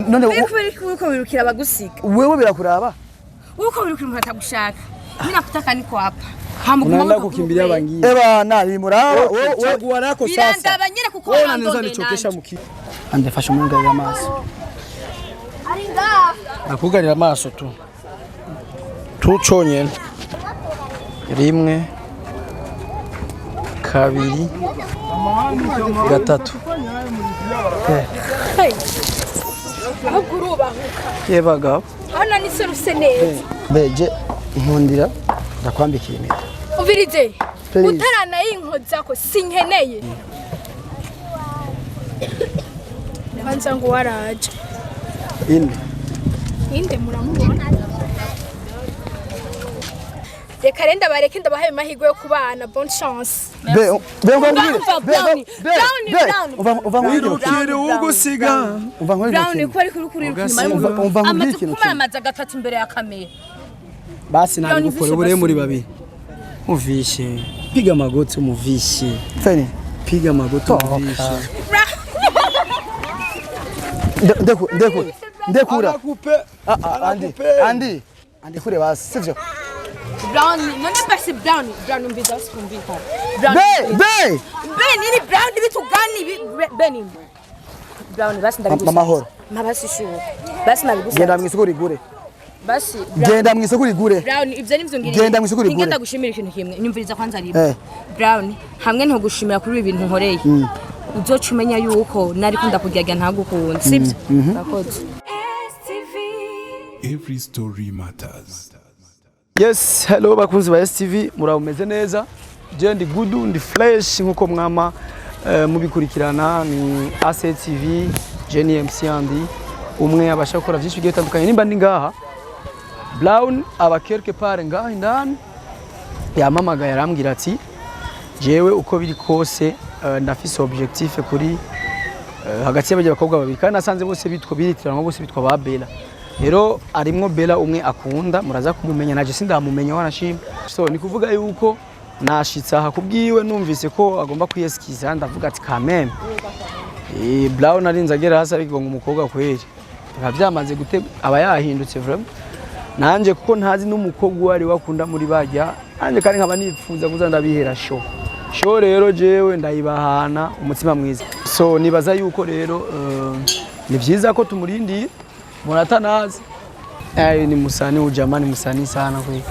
none uko wirukira bagusiga wewe birakuraba uko wirukira umuntu atagushaka mimi nakutaka niko hapa unaenda kukimbilia bangi bana limuraba chagua lako sasa birandaba nyere kuko wananza nichokesha muki andefasha umungarira amaso nakugarira amaso tu tuconyene rimwe kabiri gatatu yebagabo hano ni seruse neza beje nkundira ndakwambikiye impeta umvirize utarana y'inkoza ko sinkeneye kwanza ngo waraje inde muramubona reka renda bareke ndabahaye mahirwe yo kubana bonne chance wirukire ugusiga Brown ko ari kuri nyuma y'umamaza gatatu imbere ya kamera basi nari gukora bure muri babiri muvishe piga magoti muvishe fene piga magoti muvishe ndekura akupe andi kure basi sivyo Brown none basi Brown mbiza sikumvika be nini Brown bitugani beni Brown basi ndabigusa mahoro mabasi shuko basi nabigusa genda mwisoko rigure basi genda mwisoko rigure Brown ivyo nivyo ngiri genda mwisoko rigure ngenda gushimira ikintu kimwe nyumviriza kwanza riba Brown hamwe nto gushimira kuri ibintu nkoreye uzoca umenya yuko nari kunda kugyaga ntagukunda sivyo nakoze Every story matters. Yes, hello bakunzi ba STV murameze neza. Je ndi good ndi fresh nkuko mwama mubikurikirana ni ATV Jenny MC andi umwe abasha gukora byinshi bigiye bitandukanye nimba ndi ngaha Brown aba quelque part ngaha indani yamamaga yarambwira ati jewe uko biri kose ndafise objectif kuri hagati y'abaje bakobwa babiri kandi nasanze bose bitwa biritiranwa bose bitwa ba Bella. Rero arimwo Bella umwe akunda muraza kumumenya naje sindamumenya wanashimye so ni kuvuga yuko nashitsa aha kubwiwe numvise ko agomba kwiyeskiza ndavuga ati kameme Brown arinze agera hasi ariko ngo umukobwa kweri byamaze gute aba yahindutse vraiment nanje kuko ntazi n'umukobwa wari wakunda muri bajya nanje kandi nkaba nifuza kuza ndabihera show rero jewe ndayibahana umutima mwiza so nibaza yuko rero ni byiza ko tumurindiye Muratanazi ni musani ujamani musani sana kwe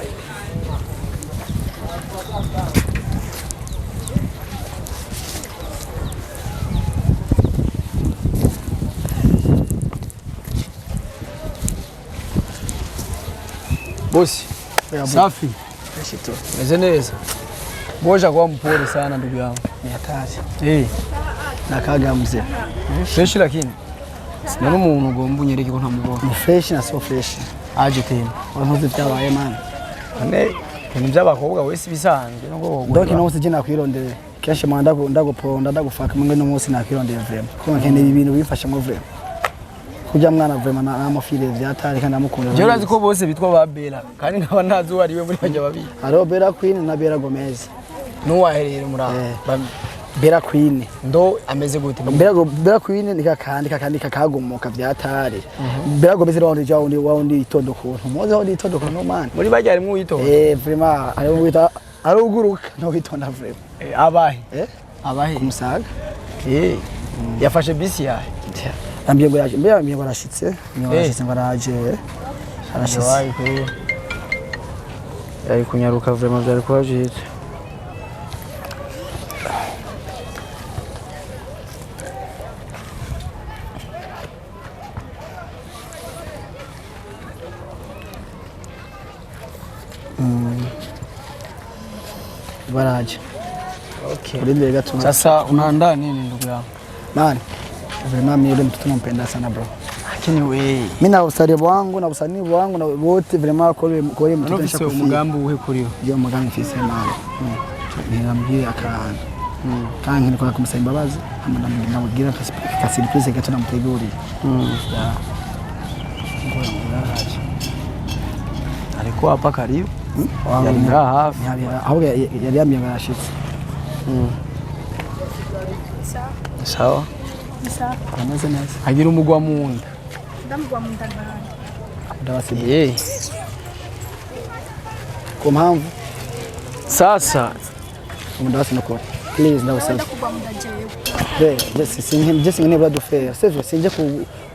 bosi safi shito mezeneza boja kwa mpole sana ndugu yangu ni hatari nakaga mzee fresh lakini sina n'umuntu ugomba unyereke ko ntamubona ni fresh na so fresh aje tena wantuze byabaye man ane ibintu by'abakobwa wese bisanzwe no go donc no se jina kwirondere kenshi manda ndaguponda ndagufaka mwe no munsi nakwirondere vraiment ko nkene ibintu bifasha mu vraiment kujya mwana vraiment na amafire byatari kandi amukunda je urazi ko bose bitwa ba Bella kandi nkaba ntazi uwo ariwe muri bajya babiri aro Bella Queen na Bella Gomez nuwaherere muri Bella Queen ndo ameze gute Bella Queen nikakandi kakagumuka byatari Bella Gomez rero waundi itondo kuntu moze waundi itondo kuntu man muri bajya ari mu itondo vraiment ari wita ari uguruka no itonda vraiment abahe umusaga yafashe bisi yahe ambye ngo yaje mbye barashitse baraje arashitse yari kunyaruka vraiment byari kwaje baraje okay Ulinde gatuma sasa unaandaa nini ndugu yangu man vraiment mimi yule mtoto nampenda sana bro lakini wewe mimi na usanii wangu na wote vraiment kwa mtoto nishaka umugambi uhe kuri yo yo mugambi mfise man ningambie akana kandi nilikuwa kumsaidia babazi ndamubwira ka surprise gato namuteguriye alikuwa hapa karibu yari hafi aho yari yamye barashitse sawa ameze neza agira umugwa munda ndamugwa mu ndagara ndabasiye ku mpamvu sasa ndabasina ko please ndabasaba ndakugwa mu ndajewe jesi nibura dufera sivyo sinje ku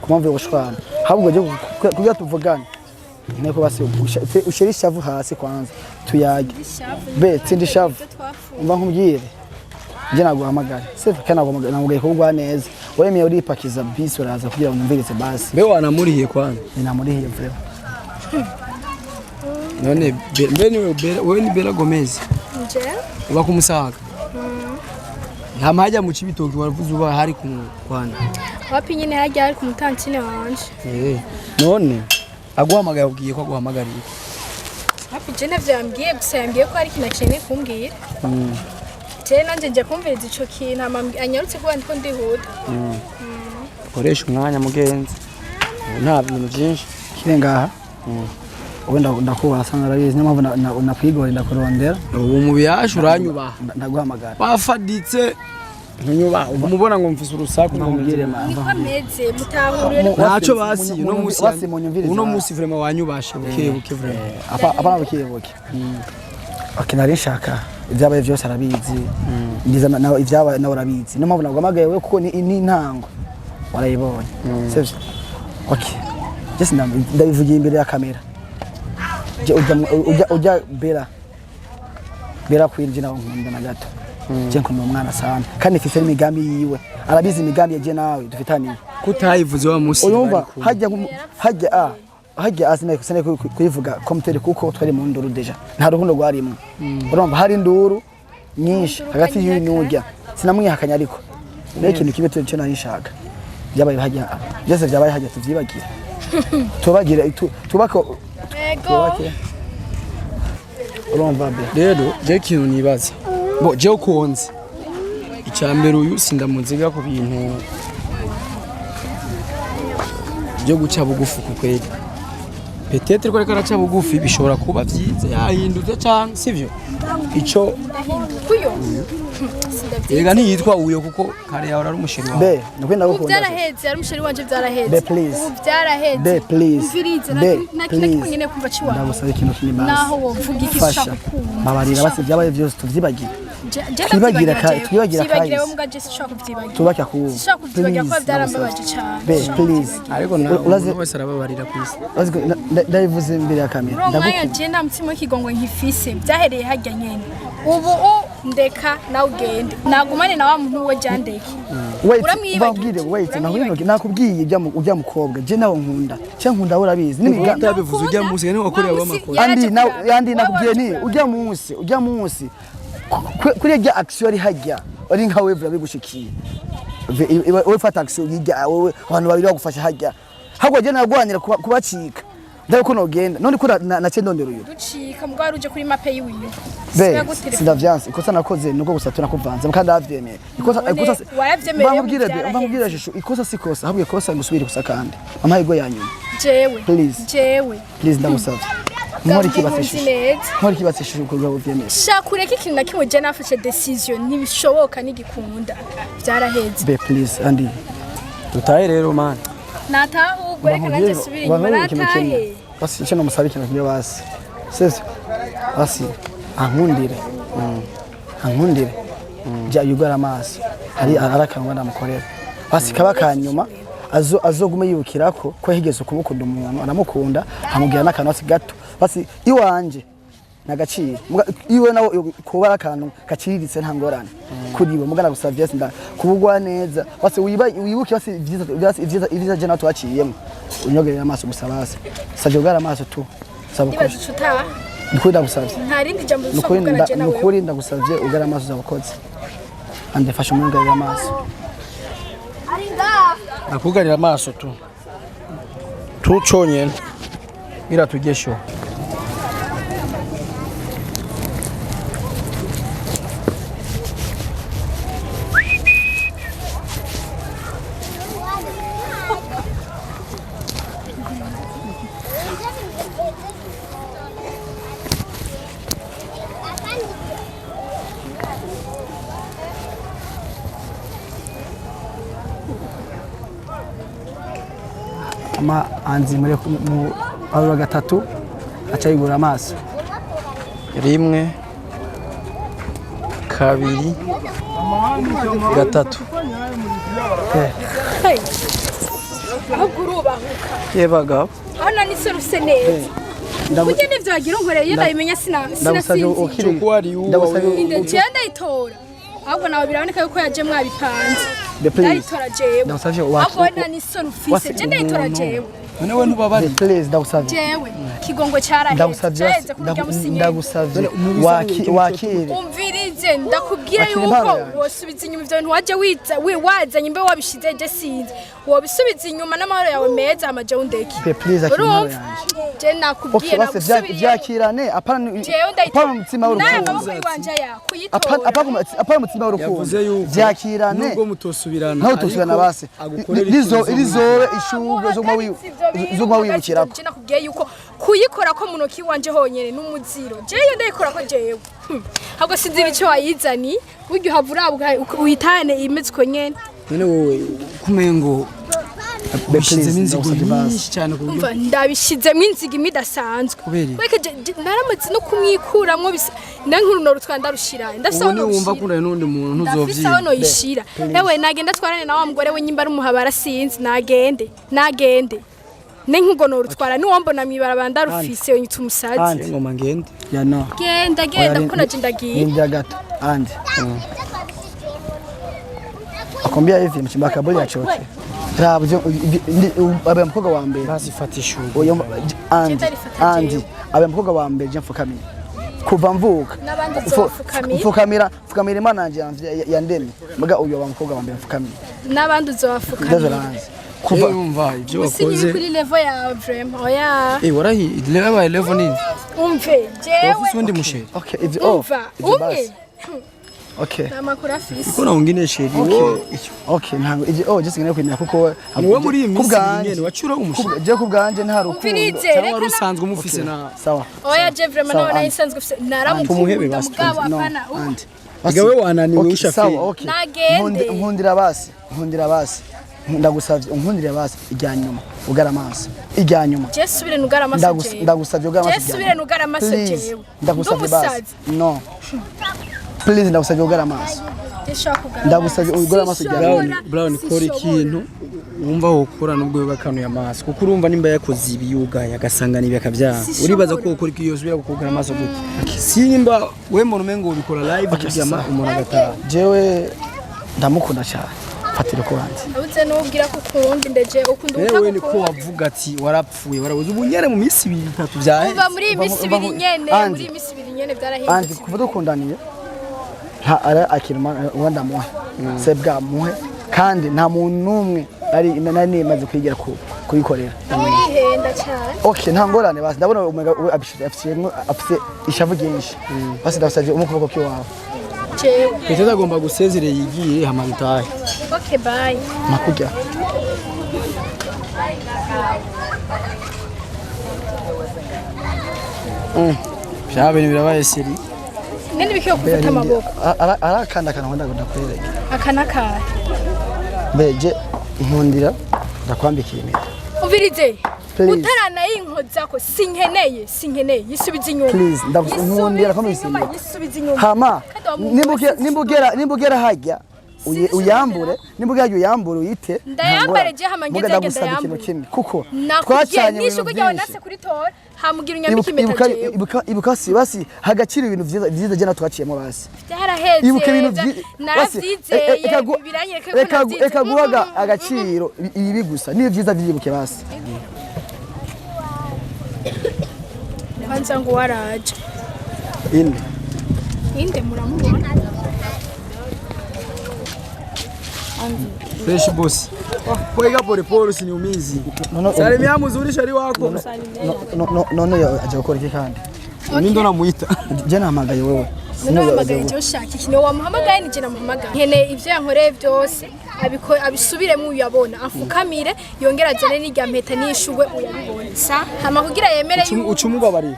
mpamvu yo gushwana ahubwo je kugira tuvugane niko basi ushirisha vu hasi kwanza tuyage be tsindi shavu umva nkumbwire je naguhamagara sivyo kana naguhamagara kugwa neza wemeye uripakiza bisi uraza kugira ngo numvirize basi be wanamurihiye kwanza ninamurihiye vreo none wewe ni Bella Gomez nje uba kumusaga nta mahajya mu cibitoki waravuze uba hari kwana wapi nyine hajya ari ku mutantine wanje none aguhamagaye ubwiye ko aguhamagariye wapi je navyambwiye gusa yambwiye ko ari kinakene kumbwira je nanje nje kumviriza ico kintu anyarutse kuba ndiko ndihuta koresha umwanya mugenzi nta bintu byinshi kirengaha wenda ndakubaha sana rabizi niyo mpamvu nakwigora ndakurondera ubu mu biyashu uranyubaha ndaguhamagara wafaditse ntunyubaha umubona ngo mfise urusaku nkubwire niko ameze mutahuriye naco basi uno musi vraiment wanyubashe buke vraiment apana buke akinari nshaka ibyabaye byose arabizi ndiza nawe ibyabaye nawe arabizi niyo mpamvu naguhamagaye we kuko ni intango warayibonye sivyo okay just ndabivugiye imbere ya kamera ujya Bella kwirije nawe nkunda na gato je nkunda umwana sana kandi ifite imigambi yiwe arabizi imigambi yaje nawe dufitaniye kutayivuze wa musi uyumva hajya asine kuyivuga komtere kuko twari mu nduru deja nta rukundo rwarimo urumva hari induru nyinshi hagati y'inujya sinamwihakanya ariko n'ikintu kibe cyo nayishaka byabaye hajya byose byabaye hajya tuvyibagira tubagire tubako urumva be rero je kintu nibaza bo je ukonze icambere uyu sindamuziga ku bintu byo guca bugufi ku kweli peut-être ko karaca bugufi bishobora kuba vyiza yahindutse cyane sivyo ico Ega ntiyitwa uyo kuko kare yawe ari umusheri wawe. Be, nukwenda gukunda. Byaraheze, ari umusheri wanje byaraheze. Be please. Byaraheze. Be please. Mvirize nakina nyine kumva ciwa. Ndagusaba ikintu kinini basi. Naho wovuga iki shaka kumva. Mabarira basi byabaye byose tuvyibagira. Twibagira kaye. Wewe mugaje sishaka kuvyibagira. Tubaka ku. Sishaka kuvyibagira ko byarambabaje cyane. Be please. Ariko nawe wese arababarira kwisi. Ndabivuze imbere ya kamera. Ndagukunda. Je nta mutima w'ikigongo nkifise. Byahereye hajya nyene. Ubu ndeka nawe ugende nagumane na wa muntu we jandeke wait nakubwiye ujya mukobwa je nawe nkunda cyo nkunda urabizi n'imigambi yabivuze ujya munsi ne wakorera bamakosa andi nakubwiye ni ujya munsi kuri ya action ari hajya ari nka wewe bigushikiye we fata action yijya wowe abantu babiri bagufasha hajya hagwa je nagwanira kubacika ndaye ko nogenda none ko na cendondero yo ducika mugwa ruje kuri mape yiwiyo sindavyanse ikosa nakoze nuko gusa tunakuvanze mukandi avyemeye ikosa bamubwira jisho ikosa sikosa habwe kosa ngusubire gusa kandi amahirwe yanyuma jewe please ndagusavye Mwari kibasishije uko gabo vyemeye shakureka ikintu na kimwe je nafashe decision ntibishoboka nigikunda byaraheze be please andi tutaye rero man natahubwo reka nanje subira inyuma natahe basi cyo nomusaba ikintu kimwe basi sese basi ankundire jya yugara amaso ari arakangwa ndamukorera basi kaba kanyuma azogume yibukirako ko higeze kumukunda umuntu aramukunda amubwira n'akantu gato basi iwanje nagaciro iwe nawe kuba akantu gaciriritse nta ngorane kuri we mugana gusavye sinda kubugwa neza basi wibuke basi ivyiza je nato waciyemo unyogerera amaso gusa basi saje ugara amaso tu sabuko Nukuri ndagusavye. Nta rindi jambo zisokana je nawe. Nukuri ndagusavye ugara amaso zabakoze. Ande fasha umuntu ugara amaso. Nakugarira amaso tu. Tuconyene. Ira tugesho. ama anzi muri mu abura gatatu aca yigura amaso 1 2 3 agurubahuka yebaga hana ni seruse neza kujye nivyo wagira unkoreye ndabimenya ndagusabye ukiri ndagusabye inde je ndayitora ahubwo nawe biraboneka yuko yaje mwabipanze ndayitora jewe ahubwo ni serufise je ndayitora jewe none we ntubabari please ndagusabye jewe kigongo cyaraheze ndagusabye wakire umvirize ndakubwira yuko wosubiza inyuma ivyo bintu waje wazanye imbe wabishize je sinzi wobisubiza inyuma n'amahoro yawe meza amaje undeki please akimaro yanje je nakubwiye nakubwiye vyakirane apana mutima w'urukundo apana mutima w'urukundo vyakirane nubwo mutosubirana naho tusubirana base irizobe ishugwe zo mawibukirako je nakubwiye yuko kuyikora ko munoki wanje honyene n'umuziro jeyo ndayikora ko jewe ahubwo sinzi ibice wayizani buryo havurabwa uyitane imeziko nyene none wowe kumengo bepinze n'inzigo nyinshi cyane ku buryo ndabishizemo inzigo imidasanzwe weke naramutse no kumwikuramwo nankuru rutwanda rushira ndafisa no wumva kunda n'undi muntu ntuzovyiba no yishira ewe nagenda twarane na wa mugore we nyimba ari umuhabara sinzi nagende nenkugo no rutwara ni wambona Mwibarabara ndarufise yonyitse umusazi ngoma ngende ya no genda kuko naje ndagiye ndia gato andi akombia hivi mchimba kaburi ya chote Rabyo abe mkoga wa mbere basifatisha oyo andi abe mkoga wa mbere je mfukamira kuva mvuka mfukamira imana yanje yandemye muga uyo wa mkoga wa mbere mfukamira nabandi uzowafukamira kuva umva ibyo wakoze kuri level ya vraiment oya warahi level nini umve jewe ufundi musheri okay ibyo umwe okay namakuru afise uko naungine sheri okay ntango ibyo just ngene kwimenya kuko niwe muri iyi minsi nyene wacura umusheri je kubganje nta rukundo cyangwa rusanzwe umufise na sawa oya je vraiment nawe nayisanzwe ufise umuhebe basi mugabo apana gawe wananiwe ushafi nagende nkundira basi ndagusavye unkundire basi ijya nyuma ugara amaso ijya nyuma je subire nugara amaso ndagusavye ugara amaso je subire nugara amaso jewe ndagusavye basi no please ndagusavye ugara amaso ndagusavye ugara amaso ijya brown kora ikintu wumva wokora nubwo yogakanuye amaso kuko urumva nimba yakoze ibiyuga yagasanga nibi akavyanga uribaza ko ukora ikiyo subira gukugara amaso gute simba we muntu mengo ubikora live kuryama umuntu agataha jewe ndamukunda cyane fatira ko hanze uze nubwira ko kundi ndeje ukunda wewe ni ko wavuga ati warapfuye warabuze ubunyere mu minsi 3 byahe uva muri iyi minsi 2 nyene muri iyi minsi 2 nyene byarahindutse andi kuva dukundaniye nta ara akirima wanda muhe sebwa muhe kandi nta muntu numwe ari nani maze kwigira kuyikorera urihenda cyane okay nta ngorane basi ndabona umega afite ishavu ryinshi basi ndasavye umukuboko kiwawe Petete agomba gusezere yigiye hamagitaye. Okay bye. Makujya. Byabe ni birabaye seri. Nene bikiyo kufata amaboko. Arakanda kana wanda ndakwereka. Akanaka. Beje nkundira ndakwambikiye impeta. Umvirize. Utarana y'inkoza ko sinkeneye yisubiza inyuma. Please ndakunkundira komisi. Yisubiza inyuma. Hama nimbugera hajya uyambure nimbugera uyambure uyite. Ndayambare je hamangeze ndayambure. Kuko twacanye nishuko ryawe nase kuri tora hamugira unyambika impeta je. Ibuka si basi hagaciro ibintu vyiza je natwaciyemo basi. Byaraheze. Ibuka ibintu naravyizeye biranyereka ko navyize. Reka guhaga agaciro ibi gusa ni vyiza vyibuke basi. Kwanza ngo waraje. Inde muramubona. Fresh boss. Kwega pole siniumizi. Salimia mzuri shari wako. No aje gukora iki kandi. Nindo namuita. Je nahamagaye wewe. Sinamagaye cyo shaka ikino wamuhamagaye nije namuhamagaye. Nkene ivyo yankoreye byose abisubiremo uyabona afukamire yongera azane n'irya mpeta n'ishugwe uyabibona. Sa hama kugira yemere ucumubabari.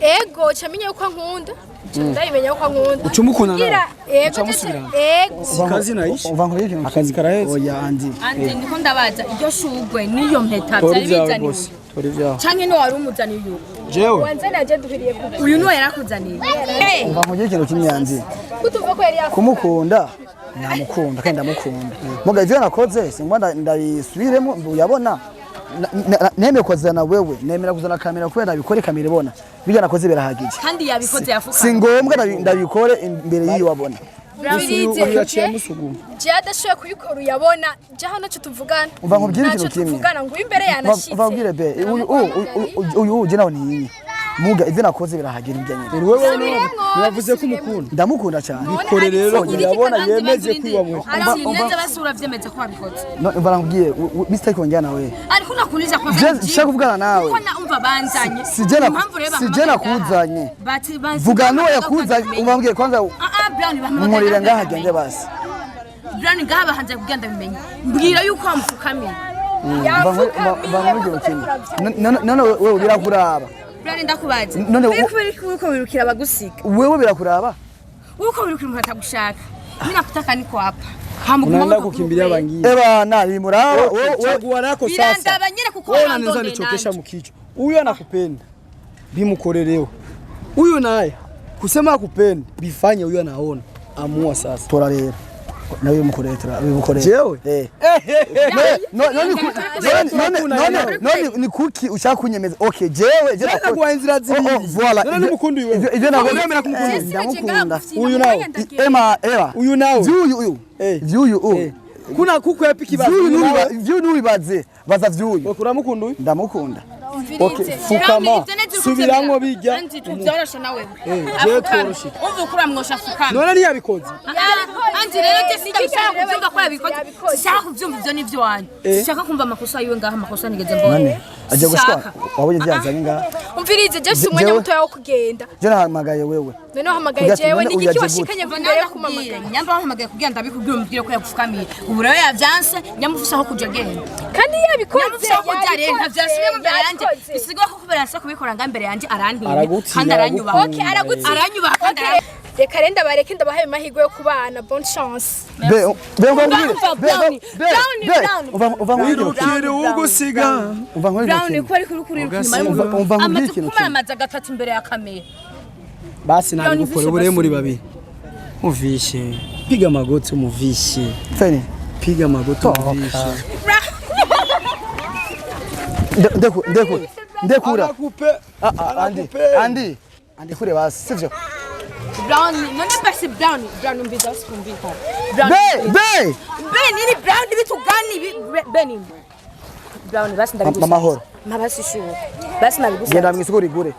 ego camenya yuko ankunda ndayimenya yuko ankunda ucumukunda gira ego ucamusubirana ego kazi nayishe umva nkubwire ikintu akazi karaheze oya andi ndiko ndabaza iryo shugwe n'iyo mpeta tori byari vyawe bizaniye boss tori vyawe canke no wari umuzaniye uyu jewe wanzana je duhiriye ku uyu niwe yarakuzaniye umva nkubwire ikintu kimwe andi kutuva ko yari yafu kumukunda namukunda kandi ndamukunda muga ivyo nakoze singwa ndabisubiremo uyabona nemeye kuzana wewe nemera kuzana kamera kubera nabikore kamera ibona bijya nakoze birahagije kandi yabikoze yafuka si ngombwa ndabikore imbere yiyo abona Birize yaciye musuguma je adashoye kuyikora uyabona je hano cyo tuvugana umva nkubwire ikintu kimwe tuvugana ngo imbere yanashitse umva nkubwire be uyu je nawe ni muga ivyo nakoze birahagira ibyo nyine wewe yavuze ko umukunda ndamukunda cyane bikore rero urabona yemeze kwibamwe neza basura vyemeze ko wabikoze umva nakubwiye mistake wongera nawe ariko nakuliza kwa je kuvugana nawe ko na umva banzanye sije nakuzanye vuga n'uwo yakuzanye umwambwiye kwanza Brown bahamagara umurire ngaha agende basi Brown ngaha bahanze kugenda bimenya mbwira yuko wamfukamiye none wewe birakuraba Brown ndakubaza None uko wirukira bagusiga wewe birakuraba uko wirukira umuntu atagushaka mimi nakutaka niko hapa unaenda kukimbilia bangie bana limuraba chaguo lako sasa birandaba nyere kuko wewe unaweza nichokesha mkichwa huyu anakupenda bimukorelewe huyu naye kusema akupenda bifanye huyu anaona amua sasa tora rero nawe bimukorera jewe none ni kuki ushaka kunyemeza okay jewe je nakwa inzira zibiri voilà none n'umukundi wewe ivyo nabwo nemera kumukunda ndamukunda uyu nawe eva uyu nawe vyuyu kuna kukwepa ikibazo vyuyu nubibaze baza vyuyu uramukunda uyu ndamukunda okay fukama subiramwo bijya anzi tuzorosha nawe je tworoshe umva ukura mwosha fukama none ntiyabikoze anzi rero je sindabishaka kuvyumva ko yabikoze sishaka kuvyumva ivyo nivyo wanyu sishaka kumva amakosa yiwe ngaha amakosa nigeze mbona aje gushwa wabonye vyazanye ngaha umvirize je si umwanya muto yawo kugenda je nahamagaye wewe none wahamagaye jewe ni igiki washikanye mbere yo kumamagara nyamba wahamagaye kugira ndabikubwira umbwire ko yagufukamiye ubu rero yavyanse nyamufisa aho kuja genda kandi yabikoze nyamufisa aho kuja rero ntavyasubiye mu mbere yanje bisigwa ko kubera nsa kubikora nga mbere yanje arantinya kandi aranyubaha okay aranyubaha kandi reka renda bareke ndabahaye amahirwe yo kubana bonne chance wirukire ugusiga Brown ko ari kuri nyuma amaze kumaramaza gatatu imbere ya kamera basi nabigukore bure muri babiri muvishe piga magoti muvishe feni piga magoti muvishe ndekura andi andi kure basi sivyo Brown none pasi Brown mbiza sikumvika be nini Brown bitugani Beni Brown basi ndabigusa mahoro mabasi shuka basi nabigusa genda mwisoko rigure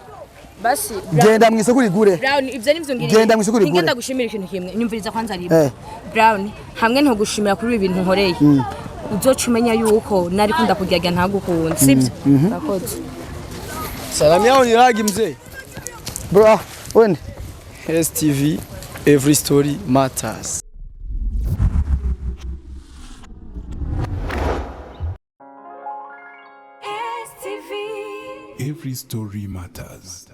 basi genda mwisoko rigure Brown ivyo nivyo ngiri genda mwisoko rigure ngenda gushimira ikintu kimwe nyumviriza kwanza riba Brown hamwe nto gushimira kuri ibi bintu nkoreye uzoca umenya yuko nari kunda kujyaga ntagukunda sibyo nakoze salamu yao ni ragi mzee bro wende STV every story matters Every story matters.